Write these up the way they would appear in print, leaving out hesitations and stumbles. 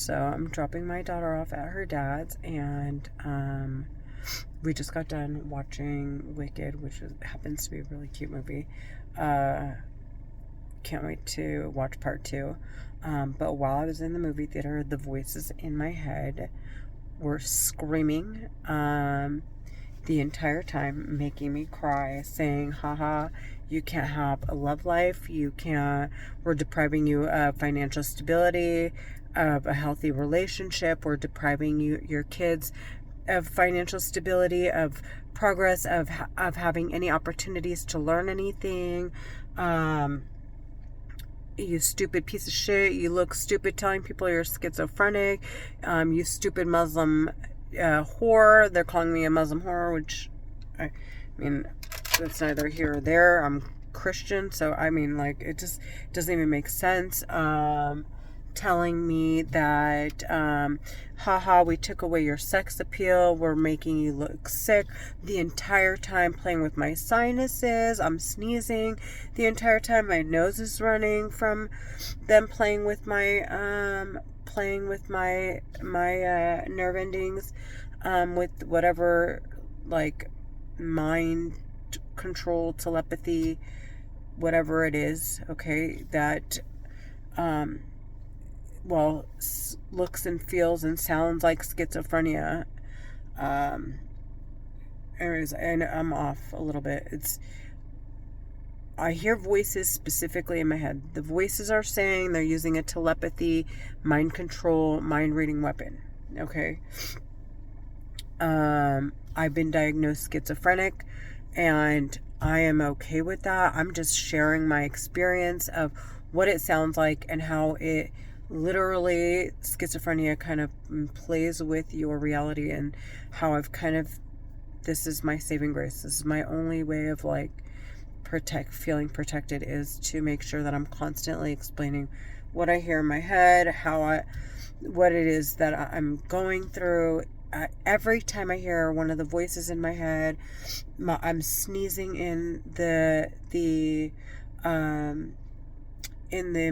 So I'm dropping my daughter off at her dad's, and we just got done watching Wicked, which happens to be a really cute movie. Can't wait to watch part two. But while I was in the movie theater, the voices in my head were screaming the entire time, making me cry, saying, haha, you can't have a love life. We're depriving you of financial stability, of a healthy relationship. We're depriving your kids of financial stability, of progress, of having any opportunities to learn anything. You stupid piece of shit. You look stupid telling people you're schizophrenic. You stupid Muslim whore. They're calling me a Muslim whore, which, I mean, that's neither here or there. I'm Christian, so I mean, like, it just doesn't even make sense. Telling me that, haha, we took away your sex appeal, we're making you look sick, the entire time playing with my sinuses, I'm sneezing, the entire time my nose is running from them playing with my nerve endings, with whatever, like, mind control, telepathy, whatever it is, okay, that, looks and feels and sounds like schizophrenia. Anyways, and I'm off a little bit. I hear voices specifically in my head. The voices are saying they're using a telepathy, mind control, mind reading weapon. Okay. I've been diagnosed schizophrenic, and I am okay with that. I'm just sharing my experience of what it sounds like and how it literally, schizophrenia kind of plays with your reality, and how I've kind of, this is my saving grace. This is my only way of, like, feeling protected, is to make sure that I'm constantly explaining what I hear in my head, what it is that I'm going through. Every time I hear one of the voices in my head, I'm sneezing in the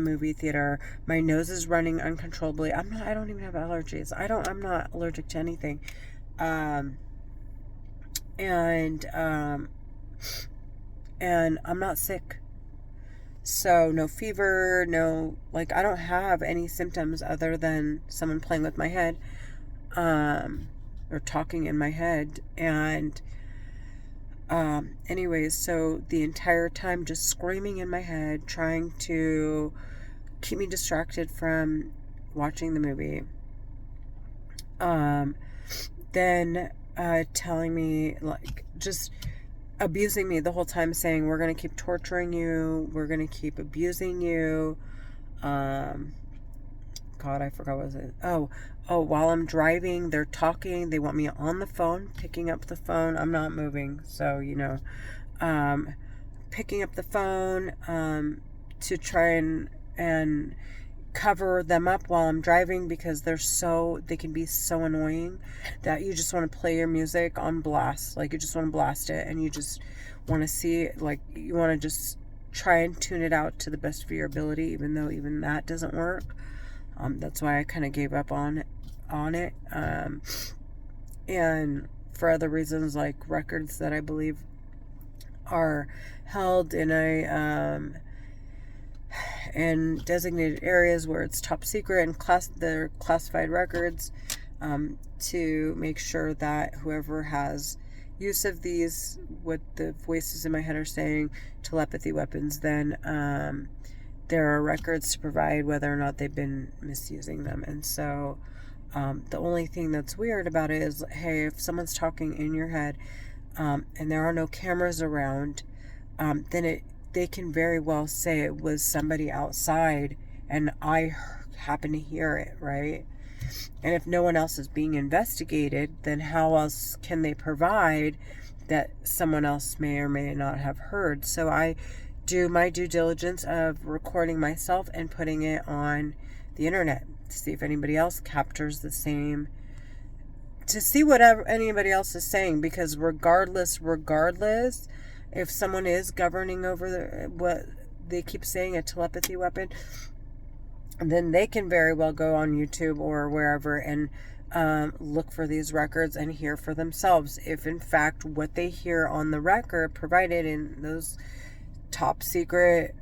movie theater. My nose is running uncontrollably. I don't even have allergies. I'm not allergic to anything. And I'm not sick. So no fever, no, like, I don't have any symptoms other than someone playing with my head, or talking in my head. And anyways, so the entire time just screaming in my head, trying to keep me distracted from watching the movie. Then telling me, like, just abusing me the whole time, saying, we're going to keep torturing you, we're going to keep abusing you. God, I forgot what was it. Oh, while I'm driving, they're talking. They want me on the phone, picking up the phone. I'm not moving, so, picking up the phone, to try and cover them up while I'm driving, because they can be so annoying that you just want to play your music on blast. Like, you just want to blast it, and you just want to see, like, you want to just try and tune it out to the best of your ability, even though even that doesn't work. That's why I kind of gave up on it. And for other reasons, like records that I believe are held in in designated areas where it's top secret, and they're classified records, to make sure that whoever has use of these, what the voices in my head are saying, telepathy weapons, then there are records to provide whether or not they've been misusing them. And so the only thing that's weird about it is, hey, if someone's talking in your head, and there are no cameras around, then they can very well say it was somebody outside and I happen to hear it, right? And if no one else is being investigated, then how else can they provide that someone else may or may not have heard? So I do my due diligence of recording myself and putting it on the internet to see if anybody else captures the same, to see whatever anybody else is saying, because regardless, if someone is governing over what they keep saying, a telepathy weapon, then they can very well go on YouTube or wherever and look for these records and hear for themselves if in fact what they hear on the record provided in those top secret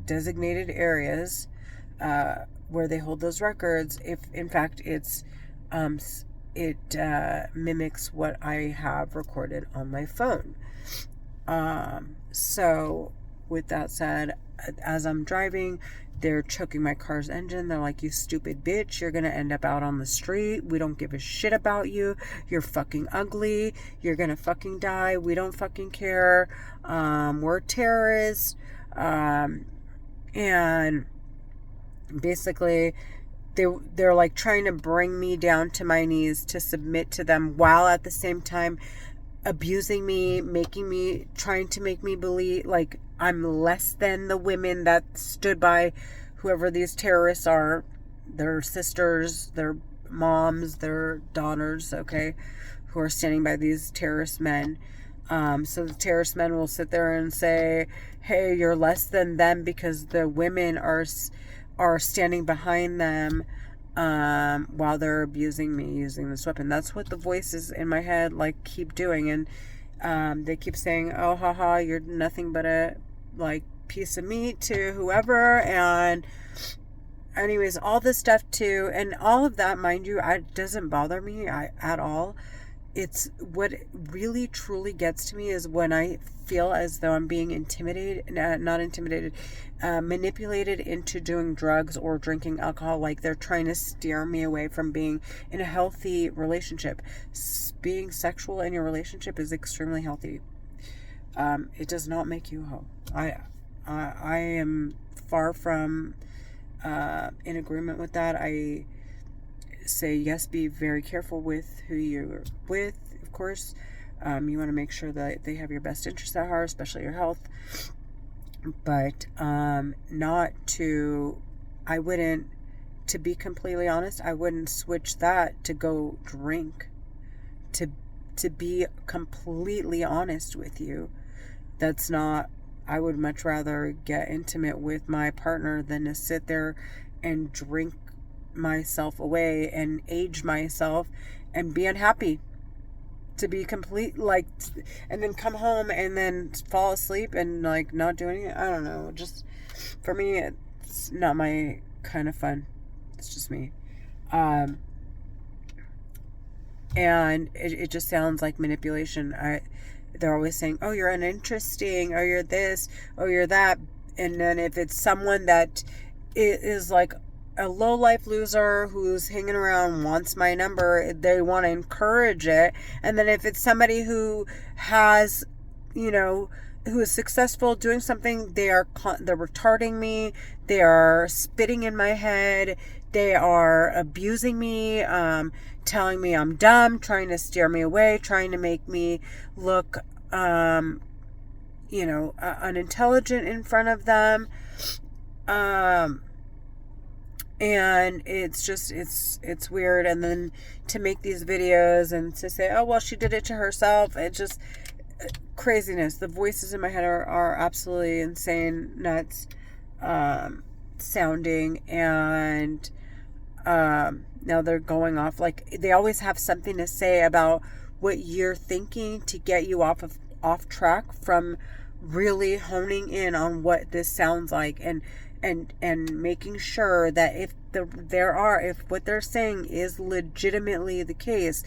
designated areas where they hold those records, if in fact it mimics what I have recorded on my phone. So with that said, as I'm driving, they're choking my car's engine. They're like, you stupid bitch, you're gonna end up out on the street. We don't give a shit about you. You're fucking ugly. You're gonna fucking die. We don't fucking care. We're terrorists. And basically they're like trying to bring me down to my knees to submit to them, while at the same time abusing me, trying to make me believe like I'm less than the women that stood by whoever these terrorists are, their sisters, their moms, their daughters, okay, who are standing by these terrorist men. So the terrorist men will sit there and say, hey, you're less than them because the women are standing behind them while they're abusing me using this weapon. That's what the voices in my head like keep doing. And they keep saying, oh, haha, you're nothing but a like piece of meat to whoever. And anyways, all this stuff too, and all of that, mind you, it doesn't bother me at all. It's what really truly gets to me is when I feel as though I'm being manipulated into doing drugs or drinking alcohol, like they're trying to steer me away from being in a healthy relationship. Being sexual in your relationship is extremely healthy. It does not make you a hoe. I am far from in agreement with that. I say yes, be very careful with who you're with, of course. You want to make sure that they have your best interests at heart, especially your health. But to be completely honest, I wouldn't switch that to go drink. To be completely honest with you, that's not, I would much rather get intimate with my partner than to sit there and drink myself away and age myself and be unhappy. To be complete, like, and then come home and then fall asleep and like not do anything. I don't know. Just for me, it's not my kind of fun. It's just me. And it just sounds like manipulation. They're always saying, oh, you're uninteresting, or you're this, or you're that. And then if it's someone that is like a low-life loser who's hanging around, wants my number, they want to encourage it. And then if it's somebody who has, who is successful doing something, they're retarding me, they are spitting in my head, they are abusing me, telling me I'm dumb, trying to steer me away, trying to make me look unintelligent in front of them. And it's just, it's weird. And then to make these videos and to say, oh, well, she did it to herself. It's just craziness. The voices in my head are absolutely insane, nuts, sounding. And now they're going off. Like, they always have something to say about what you're thinking to get you off track from really honing in on what this sounds like, and making sure that if what they're saying is legitimately the case,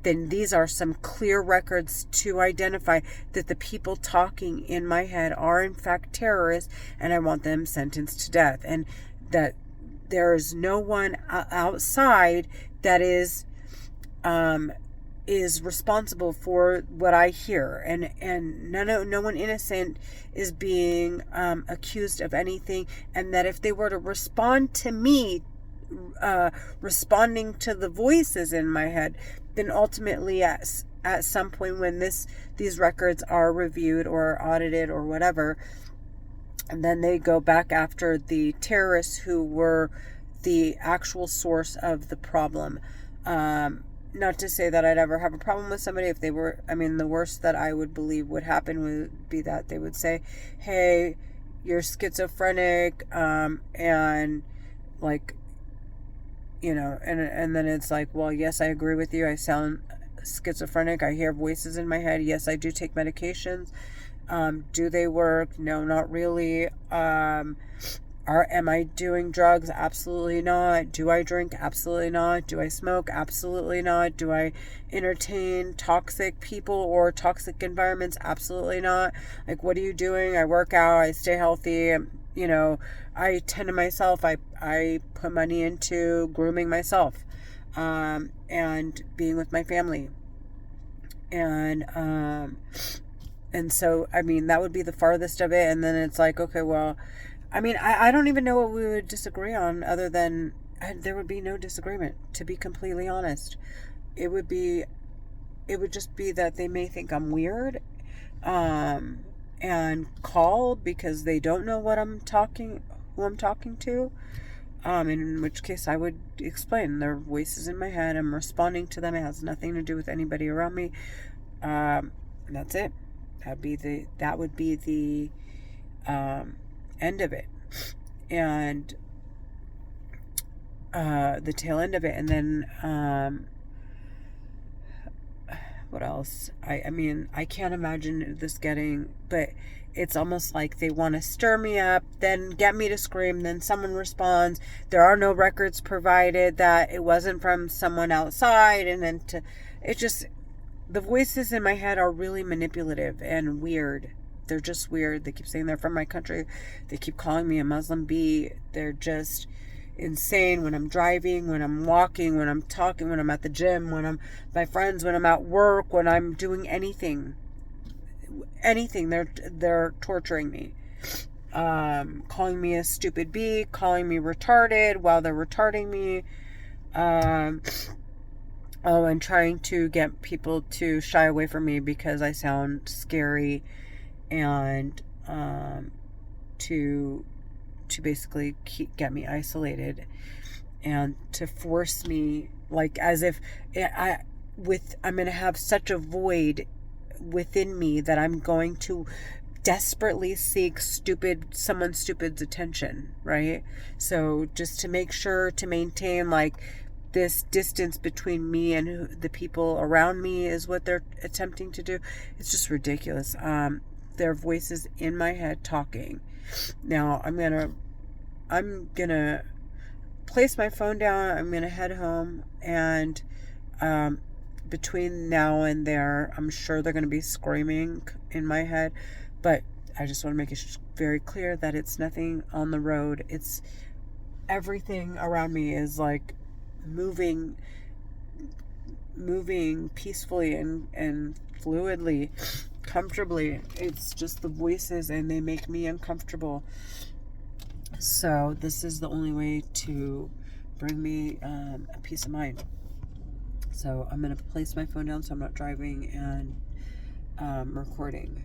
then these are some clear records to identify that the people talking in my head are in fact terrorists, and I want them sentenced to death, and that there is no one outside that is responsible for what I hear, and no one innocent is being accused of anything, and that if they were to respond to me, responding to the voices in my head, then ultimately at some point when these records are reviewed or audited or whatever, and then they go back after the terrorists who were the actual source of the problem. Not to say that I'd ever have a problem with somebody if they were, the worst that I would believe would happen would be that they would say, hey, you're schizophrenic, and like, and then it's like, well, yes, I agree with you. I sound schizophrenic. I hear voices in my head. Yes, I do take medications. Do they work? No, not really. Am I doing drugs? Absolutely not. Do I drink? Absolutely not. Do I smoke? Absolutely not. Do I entertain toxic people or toxic environments? Absolutely not. Like, what are you doing? I work out. I stay healthy. I tend to myself. I put money into grooming myself, and being with my family. And so, I mean, that would be the farthest of it. And then it's like, okay, well, I mean, I don't even know what we would disagree on other than there would be no disagreement, to be completely honest. It would just be that they may think I'm weird, and call because they don't know who I'm talking to. In which case I would explain their voices in my head. I'm responding to them. It has nothing to do with anybody around me. And that's it. That would be the end of it, and the tail end of it. And then what else? I mean, I can't imagine this getting, but it's almost like they want to stir me up, then get me to scream, then someone responds. There are no records provided that it wasn't from someone outside, and then the voices in my head are really manipulative and weird. They're just weird. They keep saying they're from my country. They keep calling me a Muslim bee. They're just insane when I'm driving, when I'm walking, when I'm talking, when I'm at the gym, when I'm with my friends, when I'm at work, when I'm doing anything. They're torturing me. Calling me a stupid bee, calling me retarded while they're retarding me. And trying to get people to shy away from me because I sound scary, and to basically get me isolated, and to force me, like, as if I'm going to have such a void within me that I'm going to desperately seek someone stupid's attention, right? So just to make sure to maintain, like, this distance between me and the people around me is what they're attempting to do. It's just ridiculous. Their voices in my head talking. Now I'm gonna place my phone down. I'm gonna head home, and between now and there, I'm sure they're gonna be screaming in my head, but I just want to make it very clear that it's nothing on the road. It's everything around me is like moving peacefully and fluidly, comfortably. It's just the voices, and they make me uncomfortable. So this is the only way to bring me a peace of mind. So I'm going to place my phone down so I'm not driving and recording.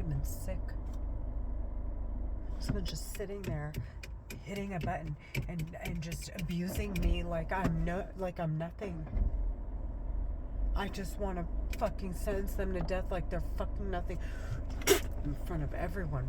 even sick. Someone just sitting there hitting a button and just abusing me like I'm nothing. I just want to fucking sentence them to death like they're fucking nothing in front of everyone.